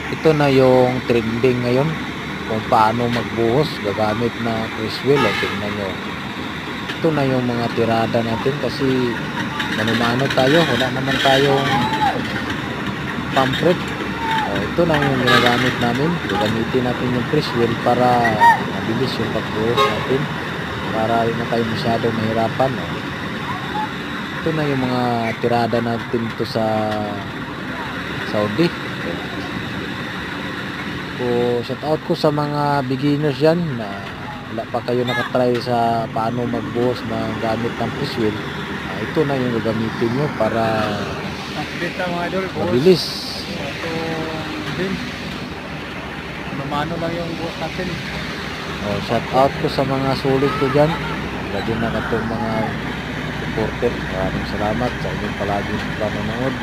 Ito na yung trending ngayon kung paano magbuhos gagamit na cruise wheel. O, tingnan nyo. Ito na yung mga tirada natin kasi manumano tayo. Wala naman tayong pamphlet. O, ito na yung ginagamit namin. Gagamitin natin yung cruise wheel para mabilis yung pagbuhos natin. Para hindi na tayo masyadong mahirapan. O, ito na yung mga tirada natin to sa Saudi. So, shout out ko sa mga beginners dyan na wala pa kayo nakatry sa paano magbuhos ng gamit ng fish wheel. Ito na yung gagamitin nyo para Update na mga idol, boss. mabilis. Ito din. Mano lang yung boss natin. Shout out ko sa mga sulit ko dyan. Lagi na katong mga supporter. Maraming salamat sa inyong palaging panonood.